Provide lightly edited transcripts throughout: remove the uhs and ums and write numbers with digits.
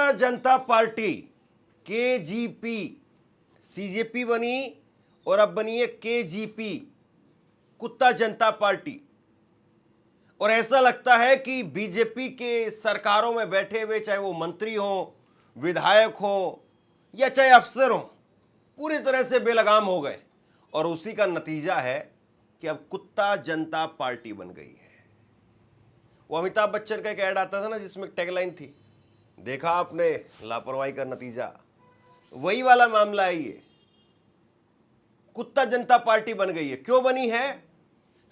कुत्ता जनता party KGP, CJP बनी और अब बनी है केजीपी, कुत्ता जनता पार्टी। और ऐसा लगता है कि बीजेपी के सरकारों में बैठे हुए, चाहे वो मंत्री हों, विधायक हों या चाहे अफसर हों, पूरी तरह से बेलगाम हो गए। और उसी का नतीजा है कि अब कुत्ता जनता पार्टी बन गई है। वो अमिताभ बच्चन का एक ऐड आता था ना, जिसमें टैगलाइन थी, देखा आपने लापरवाही का नतीजा। वही वाला मामला है ये, कुत्ता जनता पार्टी बन गई है। क्यों बनी है?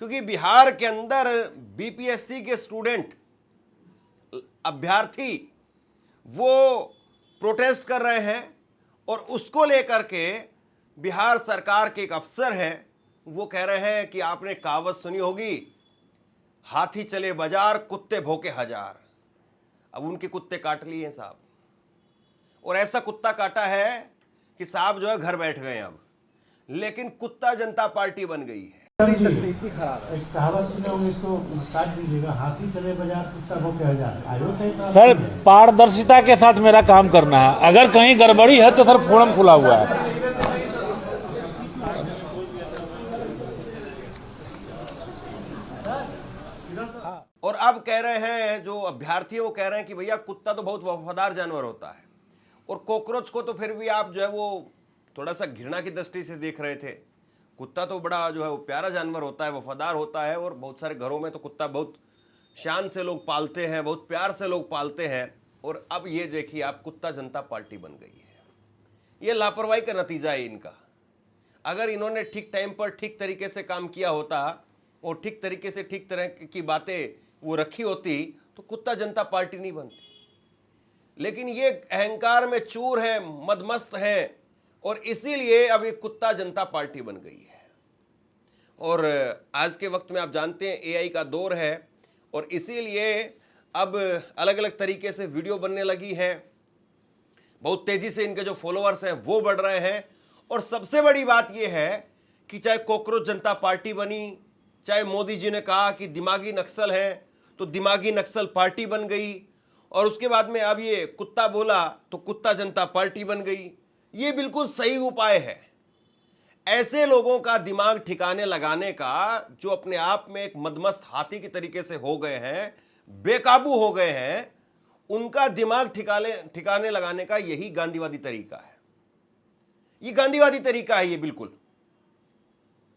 क्योंकि बिहार के अंदर बीपीएससी के स्टूडेंट, अभ्यर्थी, वो प्रोटेस्ट कर रहे हैं और उसको लेकर के बिहार सरकार के एक अफसर हैं, वो कह रहे हैं कि आपने कहावत सुनी होगी, हाथी चले बाजार कुत्ते भौंके हजार। अब उनके कुत्ते काट लिए हैं साहब, और ऐसा कुत्ता काटा है कि साहब जो है घर बैठ गए अब। लेकिन कुत्ता जनता पार्टी बन गई है। कहावत सुने होंगे, इसको काट दीजिएगा, हाथी चले बाजार कुत्ता भौंके हजार। आयोग का सर पारदर्शिता के साथ मेरा काम करना है, अगर कहीं गड़बड़ी है तो सर फोरम खुला हुआ है। और अब कह रहे हैं जो अभ्यर्थी है, वो कह रहे हैं कि भैया कुत्ता तो बहुत वफादार जानवर होता है, और कॉकरोच को तो फिर भी आप जो है वो थोड़ा सा घृणा की दृष्टि से देख रहे थे। कुत्ता तो बड़ा जो है वो प्यारा जानवर होता है, वफादार होता है, और बहुत सारे घरों में तो कुत्ता बहुत शान से लोग पालते हैं, बहुत प्यार से लोग पालते हैं। और अब ये देखिए आप, कुत्ता जनता पार्टी बन गई है। ये लापरवाही का नतीजा है इनका। अगर इन्होंने ठीक टाइम पर ठीक तरीके से काम किया होता और ठीक तरीके से ठीक तरह की बातें वो रखी होती तो कुत्ता जनता पार्टी नहीं बनती। लेकिन ये अहंकार में चूर है, मदमस्त है, और इसीलिए अब ये कुत्ता जनता पार्टी बन गई है। और आज के वक्त में आप जानते हैं एआई का दौर है, और इसीलिए अब अलग अलग तरीके से वीडियो बनने लगी है। बहुत तेजी से इनके जो फॉलोअर्स हैं वो बढ़ रहे हैं। और सबसे बड़ी बात यह है कि चाहे कॉकरोच जनता पार्टी बनी, चाहे मोदी जी ने कहा कि दिमागी नक्सल है तो दिमागी नक्सल पार्टी बन गई, और उसके बाद में अब ये कुत्ता बोला तो कुत्ता जनता पार्टी बन गई। ये बिल्कुल सही उपाय है ऐसे लोगों का दिमाग ठिकाने लगाने का, जो अपने आप में एक मदमस्त हाथी की तरीके से हो गए हैं, बेकाबू हो गए हैं। उनका दिमाग ठिकाने लगाने का यही गांधीवादी तरीका है। ये गांधीवादी तरीका है। ये बिल्कुल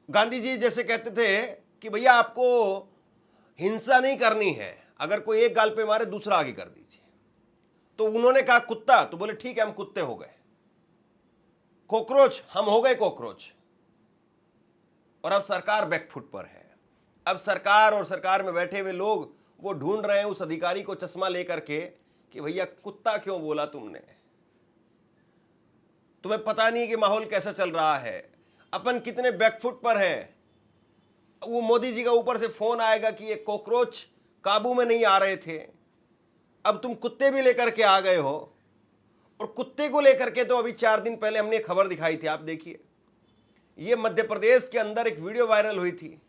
गांधी जी जैसे कहते थे कि भैया आपको हिंसा नहीं करनी है, अगर कोई एक गाल पे मारे दूसरा आगे कर दीजिए। तो उन्होंने कहा कुत्ता, तो बोले ठीक है हम कुत्ते हो गए। कॉकरोच, हम हो गए कॉकरोच। और अब सरकार बैकफुट पर है। अब सरकार और सरकार में बैठे हुए लोग वो ढूंढ रहे हैं उस अधिकारी को चश्मा लेकर के कि भैया कुत्ता क्यों बोला तुमने, तुम्हें पता नहीं कि माहौल कैसा चल रहा है, अपन कितने बैकफुट पर हैं। वो मोदी जी का ऊपर से फोन आएगा कि ये कॉकरोच काबू में नहीं आ रहे थे, अब तुम कुत्ते भी लेकर के आ गए हो। और कुत्ते को लेकर के तो अभी 4 दिन पहले हमने एक खबर दिखाई थी, आप देखिए। ये मध्य प्रदेश के अंदर एक वीडियो वायरल हुई थी।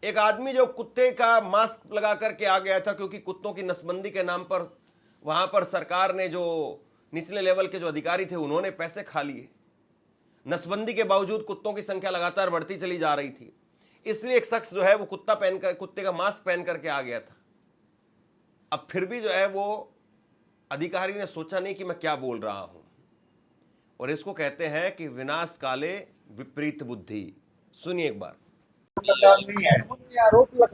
एक आदमी जो कुत्ते का मास्क लगा करके आ गया था, क्योंकि कुत्तों की नसबंदी के नाम पर वहां पर सरकार ने, जो निचले लेवल के जो अधिकारी थे, उन्होंने पैसे खा लिए। नसबंदी के बावजूद कुत्तों की संख्या लगातार बढ़ती चली जा रही थी। इसलिए एक शख्स जो है वो कुत्ते का मास्क पहन करके आ गया था। अब फिर भी जो है वो अधिकारी ने सोचा नहीं कि मैं क्या बोल रहा हूं, और इसको कहते हैं कि विनाश काले विपरीत बुद्धि। सुनिए एक बार। काम नहीं है,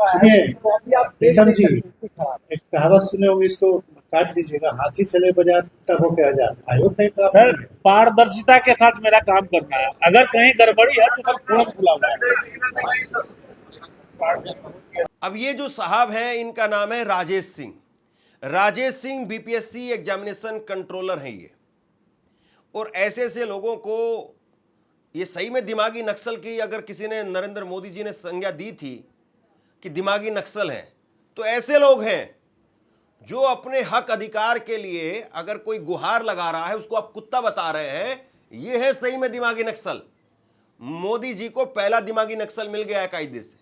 सुनिए प्रीतम जी, एक कहावत सुने होंगे, इसको काट दीजिएगा, हाथी चले बाजार कुत्ता भौंके हजार। आयोग का काम सर नहीं है। पारदर्शिता के साथ मेरा काम करना है, अगर कहीं गड़बड़ी है तो सर फोरम खुला हुआ है। अब ये जो साहब हैं, इनका नाम है Rajesh Singh. Rajesh Singh BPSC examination controller हैं ये। और ऐसे ऐसे लोगों को, ये सही में दिमागी नक्सल की अगर किसी ने, नरेंद्र मोदी जी ने संज्ञा दी थी कि दिमागी नक्सल हैं, तो ऐसे लोग हैं जो अपने हक अधिकार के लिए अगर कोई गुहार लगा रहा है उसको आप कुत्ता बता रहे हैं, ये है सही में दिमागी नक्सल। मोदी जी को पहला दिमागी नक्सल मिल गया है कायदे से।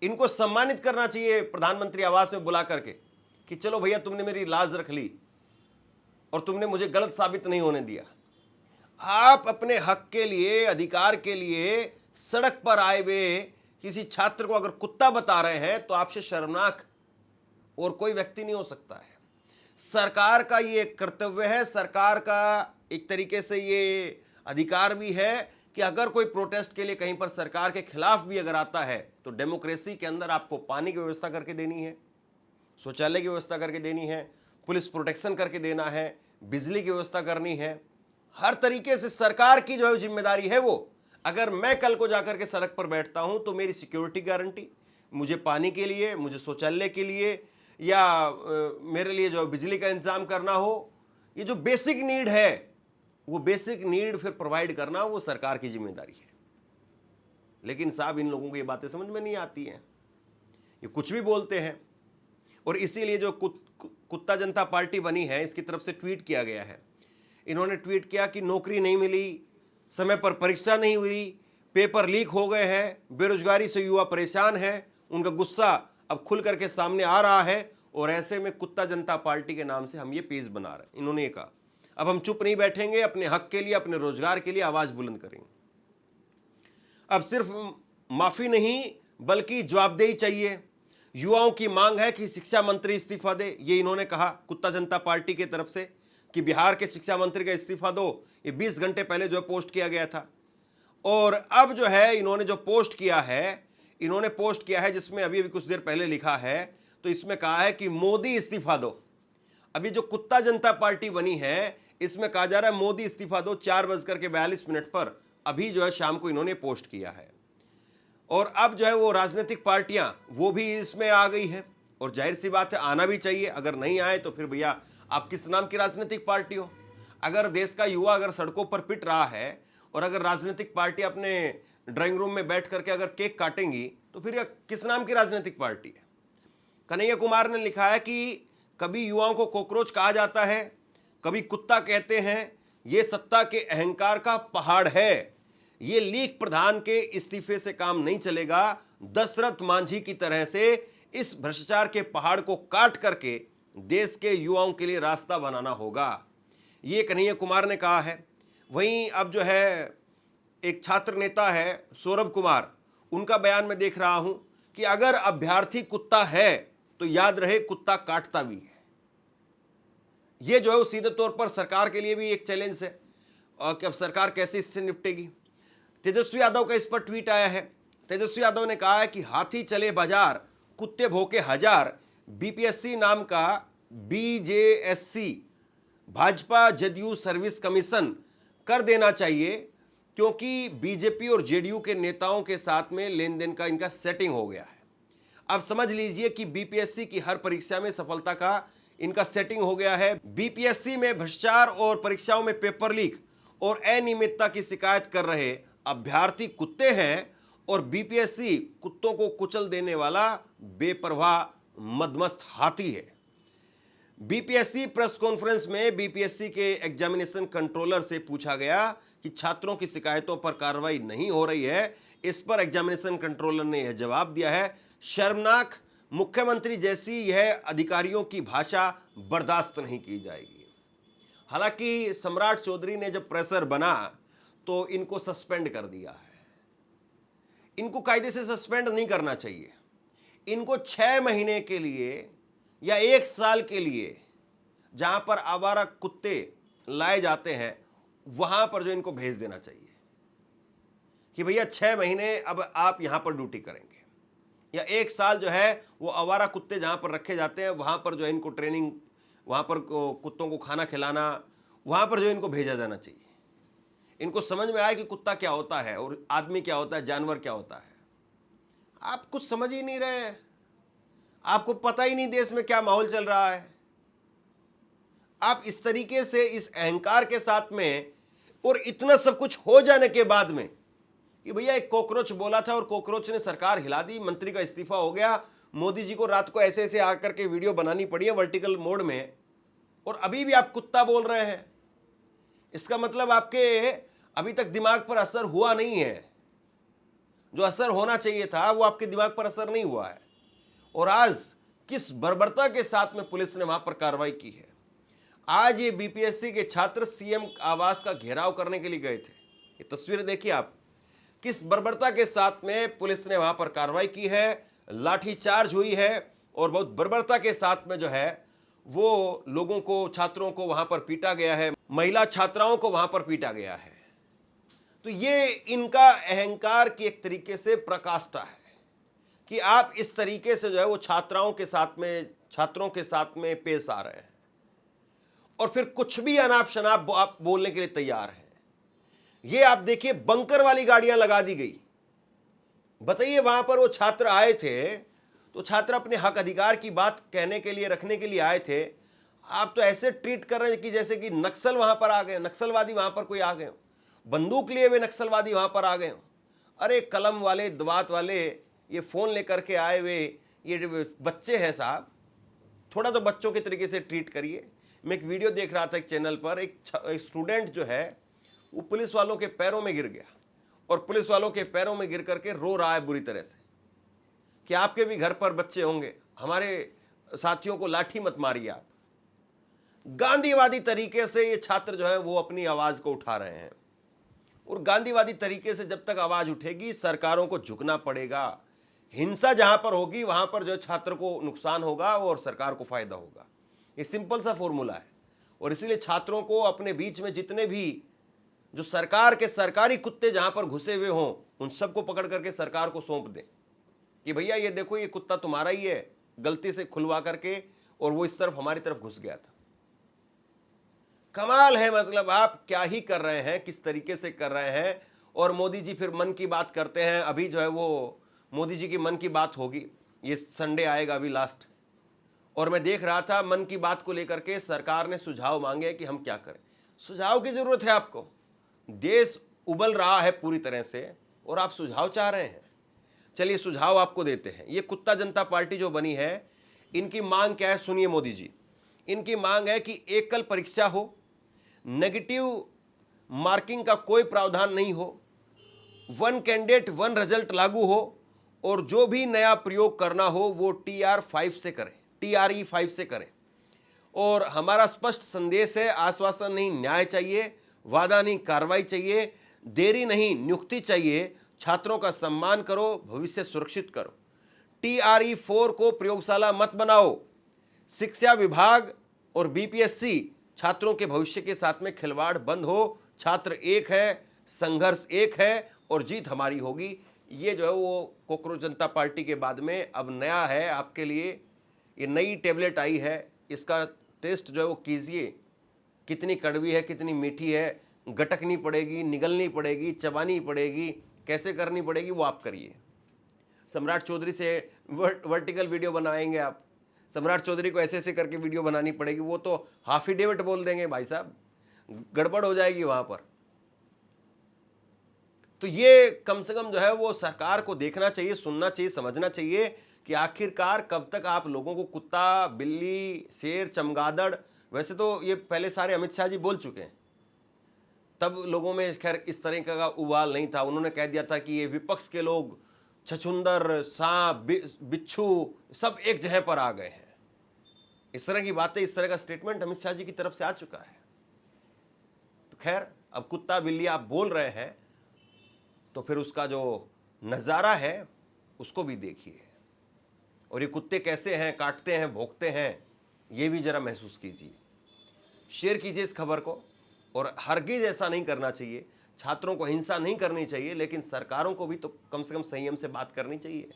इनको सम्मानित करना चाहिए प्रधानमंत्री आवास में बुला करके कि चलो भैया तुमने मेरी लाज रख ली। और तुमने मुझे गलत साबित नहीं होने दिया। आप अपने हक के लिए, अधिकार के लिए सड़क पर आए हुए किसी छात्र को अगर कुत्ता बता रहे हैं तो आपसे शर्मनाक और कोई व्यक्ति नहीं हो सकता है। सरकार का ये कर्तव्य है, सरकार का एक तरीके से ये अधिकार भी है कि अगर कोई प्रोटेस्ट के लिए कहीं पर सरकार के खिलाफ भी अगर आता है तो डेमोक्रेसी के अंदर आपको पानी की व्यवस्था करके देनी है, शौचालय की व्यवस्था करके देनी है, पुलिस प्रोटेक्शन करके देना है, बिजली की व्यवस्था करनी है। हर तरीके से सरकार की जो है जिम्मेदारी है वो। अगर मैं कल को जाकर के सड़क पर बैठता हूं तो मेरी सिक्योरिटी गारंटी, मुझे पानी के लिए, मुझे शौचालय के लिए या मेरे लिए जो बिजली का इंतजाम करना हो, ये जो बेसिक नीड है वो बेसिक नीड फिर प्रोवाइड करना वो सरकार की जिम्मेदारी है। लेकिन साहब इन लोगों को ये बातें समझ में नहीं आती हैं, ये कुछ भी बोलते हैं। और इसीलिए जो कुत्ता जनता पार्टी बनी है इसकी तरफ से ट्वीट किया गया है। इन्होंने ट्वीट किया कि नौकरी नहीं मिली, समय पर परीक्षा नहीं हुई, पेपर लीक हो गए हैं, बेरोजगारी से युवा परेशान है, उनका गुस्सा अब खुल करके सामने आ रहा है और ऐसे में कुत्ता जनता पार्टी के नाम से हम ये पेज बना रहे हैं। इन्होंने कहा अब हम चुप नहीं बैठेंगे, अपने हक के लिए, अपने रोजगार के लिए आवाज बुलंद करेंगे। अब सिर्फ माफी नहीं बल्कि जवाबदेही चाहिए। युवाओं की मांग है कि शिक्षा मंत्री इस्तीफा दे, ये इन्होंने कहा कुत्ता जनता पार्टी की तरफ से कि बिहार के शिक्षा मंत्री का इस्तीफा दो। ये 20 घंटे पहले जो है पोस्ट किया गया था। और अब जो है इन्होंने जो पोस्ट किया है जिसमें अभी कुछ देर पहले लिखा है, तो इसमें कहा है कि मोदी इस्तीफा दो। अभी जो कुत्ता जनता पार्टी बनी है इसमें कहा जा रहा है मोदी इस्तीफा दो। 4:42 पर अभी जो है शाम को इन्होंने पोस्ट किया है। और अब जो है वो राजनीतिक पार्टियां वो भी इसमें आ गई है और जाहिर सी बात है आना भी चाहिए। अगर नहीं आए तो फिर भैया आप किस नाम की राजनीतिक पार्टी हो? अगर देश का युवा अगर सड़कों पर पिट रहा है और अगर राजनीतिक पार्टी अपने ड्राइंग रूम में बैठ करके अगर केक काटेंगी तो फिर यह किस नाम की राजनीतिक पार्टी है? कन्हैया कुमार ने लिखा है कि कभी युवाओं को कॉकरोच कहा जाता है, कभी कुत्ता कहते हैं, ये सत्ता के अहंकार का पहाड़ है। ये लीग प्रधान के इस्तीफे से काम नहीं चलेगा। दशरथ मांझी की तरह से इस भ्रष्टाचार के पहाड़ को काट करके देश के युवाओं के लिए रास्ता बनाना होगा, ये कन्हैया कुमार ने कहा है। वहीं अब जो है एक छात्र नेता है सौरभ कुमार, उनका बयान में देख रहा हूं कि अगर अभ्यर्थी कुत्ता है तो याद रहे कुत्ता काटता भी है। यह जो है वो सीधे तौर पर सरकार के लिए भी एक चैलेंज है और कि अब सरकार कैसे इससे निपटेगी। तेजस्वी यादव का इस पर ट्वीट आया है। तेजस्वी यादव ने कहा है कि हाथी चले बाजार, कुत्ते भौंके हजार। बीपीएससी नाम का बीजेएससी भाजपा जदयू सर्विस कमीशन कर देना चाहिए क्योंकि बीजेपी और जेडीयू के नेताओं के साथ में लेन देन का इनका सेटिंग हो गया है। अब समझ लीजिए कि बीपीएससी की हर परीक्षा में सफलता का इनका सेटिंग हो गया है। बीपीएससी में भ्रष्टाचार और परीक्षाओं में पेपर लीक और अनियमितता की शिकायत कर रहे अभ्यर्थी कुत्ते हैं और बीपीएससी कुत्तों को कुचल देने वाला बेपरवाह मदमस्त हाथी है। बीपीएससी प्रेस कॉन्फ्रेंस में बीपीएससी के एग्जामिनेशन कंट्रोलर से पूछा गया कि छात्रों की शिकायतों पर कार्रवाई नहीं हो रही है। इस पर एग्जामिनेशन कंट्रोलर ने यह जवाब दिया है, शर्मनाक, मुख्यमंत्री जैसी यह अधिकारियों की भाषा बर्दाश्त नहीं की जाएगी। हालांकि सम्राट चौधरी ने जब प्रेशर बना तो इनको सस्पेंड कर दिया है। इनको कायदे से सस्पेंड नहीं करना चाहिए। इनको 6 महीने के लिए या 1 साल के लिए जहां पर आवारा कुत्ते लाए जाते हैं वहां पर जो इनको भेज देना चाहिए कि भैया 6 महीने अब आप यहां पर ड्यूटी करेंगे, या 1 साल जो है वो आवारा कुत्ते जहां पर रखे जाते हैं वहां पर जो है इनको ट्रेनिंग, वहां पर कुत्तों को खाना खिलाना, वहां पर जो इनको भेजा जाना चाहिए। इनको समझ में आए कि कुत्ता क्या होता है और आदमी क्या होता है, जानवर क्या होता है। आप कुछ समझ ही नहीं रहे हैं, आपको पता ही नहीं देश में क्या माहौल चल रहा है। आप इस तरीके से इस अहंकार के साथ में और इतना सब कुछ हो जाने के बाद में कि भैया एक कॉकरोच बोला था और कॉकरोच ने सरकार हिला दी, मंत्री का इस्तीफा हो गया, मोदी जी को रात को ऐसे ऐसे आकर के वीडियो बनानी पड़ी है वर्टिकल मोड में, और अभी भी आप कुत्ता बोल रहे हैं। इसका मतलब आपके अभी तक दिमाग पर असर हुआ नहीं है। जो असर होना चाहिए था वो आपके दिमाग पर असर नहीं हुआ है। और आज किस बर्बरता के साथ में पुलिस ने वहां पर कार्रवाई की है। आज ये बीपीएससी के छात्र सीएम आवास का घेराव करने के लिए गए थे। ये तस्वीरें देखिए आप, किस बर्बरता के साथ में पुलिस ने वहां पर कार्रवाई की है, लाठीचार्ज हुई है और बहुत बर्बरता के साथ में जो है वो लोगों को, छात्रों को वहां पर पीटा गया है, महिला छात्राओं को वहां पर पीटा गया है। तो ये इनका अहंकार की एक तरीके से प्रकाष्ठा है कि आप इस तरीके से जो है वो छात्राओं के साथ में, छात्रों के साथ में पेश आ रहे हैं और फिर कुछ भी अनाप शनाप आप बोलने के लिए तैयार हैं। ये आप देखिए, बंकर वाली गाड़ियां लगा दी गई। बताइए, वहां पर वो छात्र आए थे तो छात्र अपने हक अधिकार की बात कहने के लिए, रखने के लिए आए थे। आप तो ऐसे ट्रीट कर रहे हैं कि जैसे कि नक्सल वहां पर आ गए, नक्सलवादी वहां पर कोई आ गए हो, बंदूक लिए हुए नक्सलवादी वहां पर आ गए हो। अरे कलम वाले, दवात वाले, ये फोन लेकर के आए हुए ये बच्चे हैं साहब, थोड़ा तो बच्चों के तरीके से ट्रीट करिए। मैं एक वीडियो देख रहा था एक चैनल पर, एक स्टूडेंट जो है वो पुलिस वालों के पैरों में गिर गया और पुलिस वालों के पैरों में गिर करके रो रहा है बुरी तरह से कि आपके भी घर पर बच्चे होंगे, हमारे साथियों को लाठी मत मारिए आप। गांधीवादी तरीके से ये छात्र जो है वो अपनी आवाज को उठा रहे हैं और गांधीवादी तरीके से जब तक आवाज उठेगी सरकारों को झुकना पड़ेगा। हिंसा जहां पर होगी वहां पर जो छात्र को नुकसान होगा और सरकार को फायदा होगा। ये सिंपल सा फॉर्मूला है और इसीलिए छात्रों को अपने बीच में जितने भी जो सरकार के सरकारी कुत्ते जहां पर घुसे हुए हों उन सबको पकड़ करके सरकार को सौंप दें कि भैया ये देखो, ये कुत्ता तुम्हारा ही है, गलती से खुलवा करके और वो इस तरफ हमारी तरफ घुस गया था। कमाल है, मतलब आप क्या ही कर रहे हैं, किस तरीके से कर रहे हैं। और मोदी जी फिर मन की बात करते हैं। अभी जो है वो मोदी जी की मन की बात होगी, ये संडे आएगा अभी लास्ट, और मैं देख रहा था मन की बात को लेकर के सरकार ने सुझाव मांगे कि हम क्या करें। सुझाव की जरूरत है आपको, देश उबल रहा है पूरी तरह से और आप सुझाव चाह रहे हैं। चलिए सुझाव आपको देते हैं। ये कुत्ता जनता पार्टी जो बनी है, इनकी मांग क्या है सुनिए मोदी जी। इनकी मांग है कि एकल परीक्षा हो, नेगेटिव मार्किंग का कोई प्रावधान नहीं हो, वन कैंडिडेट वन रिजल्ट लागू हो और जो भी नया प्रयोग करना हो वो TR5 से करें, TRE5 से करें। और हमारा स्पष्ट संदेश है, आश्वासन नहीं न्याय चाहिए, वादा नहीं कार्रवाई चाहिए, देरी नहीं नियुक्ति चाहिए, छात्रों का सम्मान करो, भविष्य सुरक्षित करो। TRE4 को प्रयोगशाला मत बनाओ। शिक्षा विभाग और बीपीएससी छात्रों के भविष्य के साथ में खिलवाड़ बंद हो। छात्र एक है, संघर्ष एक है और जीत हमारी होगी। ये जो है वो कॉकरोच जनता पार्टी के बाद में अब नया है आपके लिए, ये नई टेबलेट आई है, इसका टेस्ट जो है वो कीजिए। कितनी कड़वी है, कितनी मीठी है, गटकनी पड़ेगी, निगलनी पड़ेगी, चबानी पड़ेगी, कैसे करनी पड़ेगी वो आप करिए। सम्राट चौधरी से वर्टिकल वीडियो बनाएंगे आप, सम्राट चौधरी को ऐसे ऐसे करके वीडियो बनानी पड़ेगी, वो तो हाफ ही डेविड बोल देंगे भाई साहब, गड़बड़ हो जाएगी वहां पर। तो ये कम से कम जो है वो सरकार को देखना चाहिए, सुनना चाहिए, समझना चाहिए कि आखिरकार कब तक आप लोगों को कुत्ता, बिल्ली, शेर, चमगादड़, वैसे तो ये पहले सारे अमित शाह जी बोल चुके हैं, तब लोगों में खैर इस तरह का उबाल नहीं था। उन्होंने कह दिया था कि ये विपक्ष के लोग छछुंदर, सांप, बिच्छू सब एक जगह पर आ गए हैं। इस तरह की बातें, इस तरह का स्टेटमेंट अमित शाह जी की तरफ से आ चुका है। तो खैर अब कुत्ता बिल्ली आप बोल रहे हैं तो फिर उसका जो नज़ारा है उसको भी देखिए और ये कुत्ते कैसे हैं, काटते हैं, भौंकते हैं, ये भी जरा महसूस कीजिए। शेयर कीजिए इस खबर को और हरगिज ऐसा नहीं करना चाहिए। छात्रों को हिंसा नहीं करनी चाहिए, लेकिन सरकारों को भी तो कम से कम संयम से बात करनी चाहिए।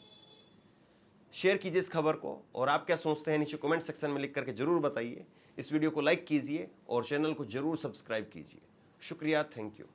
शेयर कीजिए इस खबर को और आप क्या सोचते हैं नीचे कमेंट सेक्शन में लिख करके जरूर बताइए। इस वीडियो को लाइक कीजिए और चैनल को जरूर सब्सक्राइब कीजिए। शुक्रिया, थैंक यू।